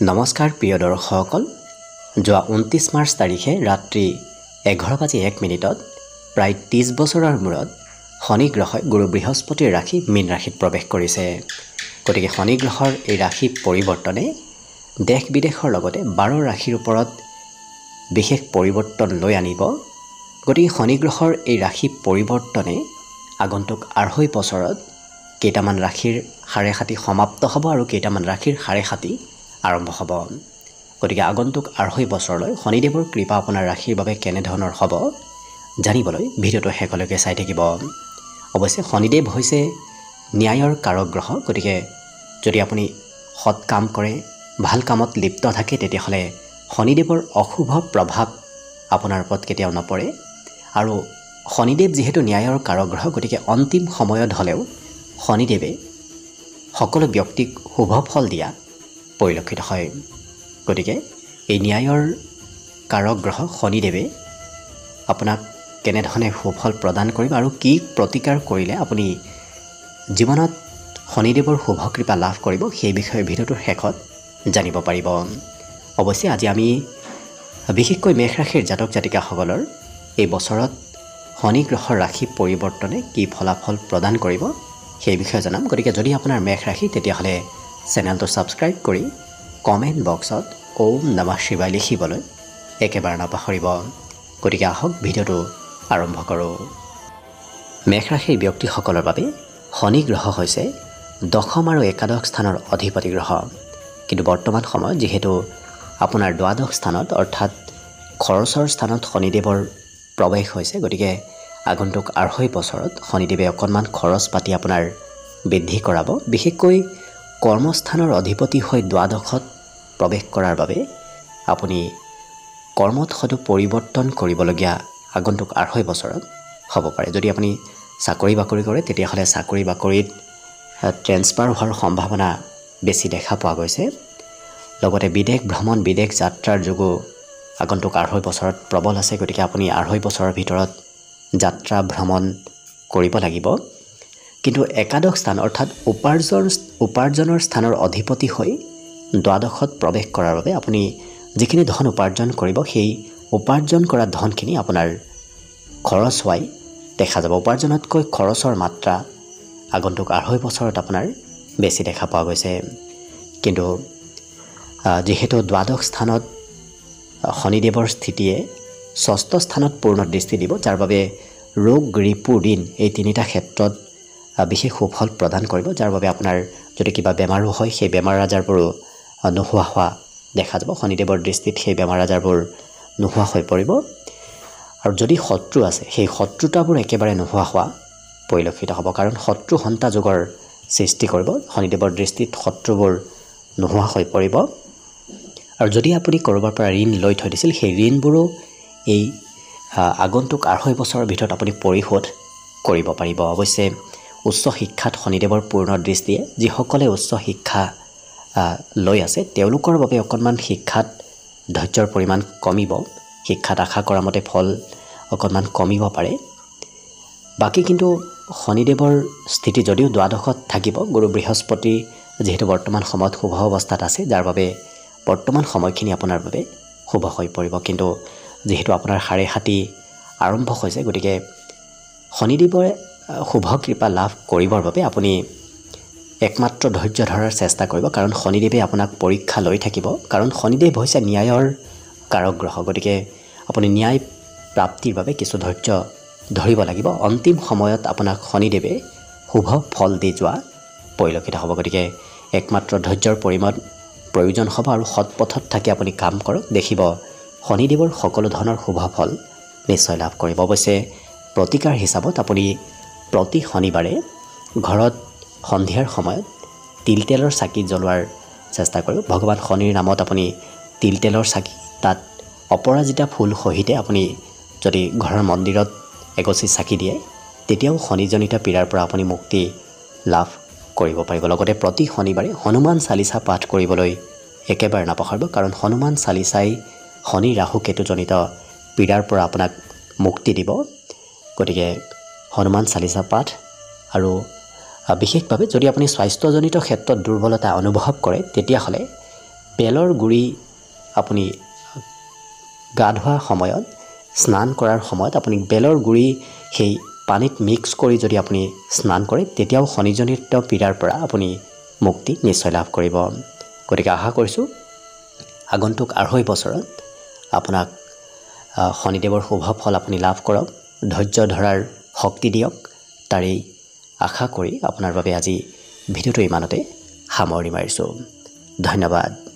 নমস্কাৰ প্ৰিয় দৰ্শকসকল, যোৱা 29 মাৰ্চ তাৰিখে ৰাত্ৰি 11:01 প্ৰায় 30 বছৰৰ মূৰত শনি গ্ৰহই গুৰু বৃহস্পতিৰ ৰাশি মীন ৰাশিত প্ৰৱেশ কৰিছে। গতিকে শনি গ্ৰহৰ এই ৰাশি পৰিৱৰ্তনে দেশ বিদেশৰ লগতে 12 ৰাশিৰ ওপৰত বিশেষ পৰিৱৰ্তন লৈ আনিব। গতিকে শনি গ্ৰহৰ এই ৰাশি পৰিৱৰ্তনে আগন্তুক 2.5 বছৰত কেইটামান ৰাশিৰ সাড়ে সাতি সমাপ্ত হ'ব আৰু কেইটামান ৰাশিৰ সাড়ে সাতি আৰম্ভ হ'ব। গতিকে আগন্তুক 2.5 বছৰলৈ শনিদেৱৰ কৃপা আপোনাৰ ৰাশিৰ বাবে কেনেধৰণৰ হ'ব জানিবলৈ ভিডিঅ'টো শেষলৈকে চাই থাকিব। অৱশ্যে শনিদেৱ হৈছে ন্যায়ৰ কাৰক গ্ৰহ। গতিকে যদি আপুনি সৎ কাম কৰে, ভাল কামত লিপ্ত থাকে, তেতিয়াহ'লে শনিদেৱৰ অশুভ প্ৰভাৱ আপোনাৰ ওপৰত কেতিয়াও নপৰে। আৰু শনিদেৱ যিহেতু ন্যায়ৰ কাৰক গ্ৰহ, গতিকে অন্তিম সময়ত হ'লেও শনিদেৱে সকলো ব্যক্তিক শুভ ফল দিয়া পৰিলক্ষিত হয়। গতিকে এই ন্যায়ৰ কাৰক গ্ৰহ শনিদেৱে আপোনাক কেনেধৰণে সুফল প্ৰদান কৰিব আৰু কি প্ৰতিকাৰ কৰিলে আপুনি জীৱনত শনিদেৱৰ শুভ কৃপা লাভ কৰিব, সেই বিষয়ে ভিডিঅ'টোৰ শেষত জানিব পাৰিব। অৱশ্যে আজি আমি বিশেষকৈ মেষ ৰাশিৰ জাতক জাতিকাসকলৰ এই বছৰত শনি গ্ৰহৰ ৰাশি পৰিৱৰ্তনে কি ফলাফল প্ৰদান কৰিব সেই বিষয়ে জনাম। গতিকে যদি আপোনাৰ মেষ ৰাশি, তেতিয়াহ'লে চেনেলটো ছাবস্ক্ৰাইব কৰি কমেণ্ট বক্সত ওম নমঃ শিৱায় লিখিবলৈ একেবাৰে নাপাহৰিব। গতিকে আহক ভিডিঅ'টো আৰম্ভ কৰোঁ। মেষ ৰাশিৰ ব্যক্তিসকলৰ বাবে শনি গ্ৰহ হৈছে দশম আৰু একাদশ স্থানৰ অধিপতি গ্ৰহ। কিন্তু বৰ্তমান সময়ত যিহেতু আপোনাৰ দ্বাদশ স্থানত অৰ্থাৎ খৰচৰ স্থানত শনিদেৱৰ প্ৰৱেশ হৈছে, গতিকে আগন্তুক 2.5 বছৰত শনিদেৱে অকণমান খৰচ পাতি আপোনাৰ বৃদ্ধি কৰাব। বিশেষকৈ কৰ্মস্থানৰ অধিপতি হৈ দ্বাদশত প্ৰৱেশ কৰাৰ বাবে আপুনি কৰ্মত হয়তো পৰিৱৰ্তন কৰিবলগীয়া আগন্তুক 2.5 বছৰত হ'ব পাৰে। যদি আপুনি চাকৰি বাকৰি কৰে, তেতিয়াহ'লে চাকৰি বাকৰিত ট্ৰেন্সফাৰ হোৱাৰ সম্ভাৱনা বেছি দেখা পোৱা গৈছে। লগতে বিদেশ ভ্ৰমণ, বিদেশ যাত্ৰাৰ যোগো আগন্তুক 2.5 বছৰত প্ৰবল আছে। গতিকে আপুনি 2.5 বছৰৰ ভিতৰত যাত্ৰা ভ্ৰমণ কৰিব লাগিব। কিন্তু একাদশ স্থান অৰ্থাৎ উপাৰ্জনৰ স্থানৰ অধিপতি হৈ দ্বাদশত প্ৰৱেশ কৰাৰ বাবে আপুনি যিখিনি ধন উপাৰ্জন কৰিব, সেই উপাৰ্জন কৰা ধনখিনি আপোনাৰ খৰচ হোৱাই দেখা যাব। উপাৰ্জনতকৈ খৰচৰ মাত্ৰা আগন্তুক 2.5 বছৰত আপোনাৰ বেছি দেখা পোৱা গৈছে। কিন্তু যিহেতু দ্বাদশ স্থানত শনিদেৱৰ স্থিতিয়ে ষষ্ঠ স্থানত পূৰ্ণ দৃষ্টি দিব, যাৰ বাবে ৰোগ, ৰিপু, ঋণ এই তিনিটা ক্ষেত্ৰত বিশেষ সুফল প্ৰদান কৰিব। যাৰ বাবে আপোনাৰ যদি কিবা বেমাৰো হয়, সেই বেমাৰ আজাৰবোৰো নোহোৱা হোৱা দেখা যাব। শনিদেৱৰ দৃষ্টিত সেই বেমাৰ আজাৰবোৰ নোহোৱা হৈ পৰিব। আৰু যদি শত্ৰু আছে, সেই শত্ৰুতাবোৰ একেবাৰে নোহোৱা হোৱা পৰিলক্ষিত হ'ব। কাৰণ শত্ৰু সন্তা যোগৰ সৃষ্টি কৰিব। শনিদেৱৰ দৃষ্টিত শত্ৰুবোৰ নোহোৱা হৈ পৰিব। আৰু যদি আপুনি ক'ৰবাৰ পৰা ঋণ লৈ থৈ দিছিল, সেই ঋণবোৰো এই আগন্তুক 2.5 বছৰৰ ভিতৰত আপুনি পৰিশোধ কৰিব পাৰিব। অৱশ্যে উচ্চ শিক্ষাত শনিদেৱৰ পূৰ্ণ দৃষ্টিয়ে যিসকলে উচ্চ শিক্ষা লৈ আছে, তেওঁলোকৰ বাবে অকণমান শিক্ষাত ধৈৰ্যৰ পৰিমাণ কমিব। শিক্ষাত আশা কৰা মতে ফল অকণমান কমিব পাৰে। বাকী কিন্তু শনিদেৱৰ স্থিতি যদিও দ্বাদশত থাকিব, গুৰু বৃহস্পতি যিহেতু বৰ্তমান সময়ত শুভ অৱস্থাত আছে, যাৰ বাবে বৰ্তমান সময়খিনি আপোনাৰ বাবে শুভ হৈ পৰিব। কিন্তু যিহেতু আপোনাৰ সাড়ে সাতি আৰম্ভ হৈছে, গতিকে শনিদেৱৰে শুভ কৃপা লাভ কৰিবৰ বাবে আপুনি একমাত্ৰ ধৈৰ্য ধৰাৰ চেষ্টা কৰিব। কাৰণ শনিদেৱে আপোনাক পৰীক্ষা লৈ থাকিব। কাৰণ শনিদেৱ হৈছে ন্যায়ৰ কাৰক গ্ৰহ। গতিকে আপুনি ন্যায় প্ৰাপ্তিৰ বাবে কিছু ধৈৰ্য ধৰিব লাগিব। অন্তিম সময়ত আপোনাক শনিদেৱে শুভ ফল দি যোৱা পৰিলক্ষিত হ'ব। গতিকে একমাত্ৰ ধৈৰ্যৰ প্ৰয়োজন হ'ব আৰু সৎপথত থাকি আপুনি কাম কৰক, দেখিব শনিদেৱৰ সকলো ধৰণৰ শুভ ফল নিশ্চয় লাভ কৰিব। অৱশ্যে প্ৰতিকাৰ হিচাপত আপুনি প্ৰতি শনিবাৰে ঘৰত সন্ধিয়াৰ সময়ত তিলতেলৰ চাকি জ্বলোৱাৰ চেষ্টা কৰিব। ভগৱান শনিৰ নামত আপুনি তিলতেলৰ চাকি, তাত অপৰাজিতা ফুল সহিতে আপুনি যদি ঘৰৰ মন্দিৰত এগছি চাকি দিয়ে, তেতিয়াও শনিজনিত পীড়াৰ পৰা আপুনি মুক্তি লাভ কৰিব পাৰিব। লগতে প্ৰতি শনিবাৰে হনুমান চালিচা পাঠ কৰিবলৈ একেবাৰে নাপাহৰিব। কাৰণ হনুমান চালিচাই শনি, ৰাহু, কেতুজনিত পীড়াৰ পৰা আপোনাক মুক্তি দিব। গতিকে হনুমান চালিচা পাঠ আৰু বিশেষভাৱে যদি আপুনি স্বাস্থ্যজনিত ক্ষেত্ৰত দুৰ্বলতা অনুভৱ কৰে, তেতিয়াহ'লে বেলৰ গুড়ি আপুনি গা ধোৱাৰ সময়ত স্নান কৰাৰ সময়ত আপুনি বেলৰ গুড়ি সেই পানীত মিক্স কৰি যদি আপুনি স্নান কৰে তেতিয়াও শনিজনিত পীড়াৰ পৰা আপুনি মুক্তি নিশ্চয় লাভ কৰিব। গতিকে আশা কৰিছোঁ আগন্তুক 2.5 বছৰত আপোনাক শনিদেৱৰ শুভ ফল আপুনি লাভ কৰক, ধৈৰ্য ধৰাৰ শক্তি দিয়ক, তাৰেই আশা কৰি আপোনাৰ বাবে আজি ভিডিঅ'টো ইমানতে সামৰণি মাৰিছোঁ। ধন্যবাদ।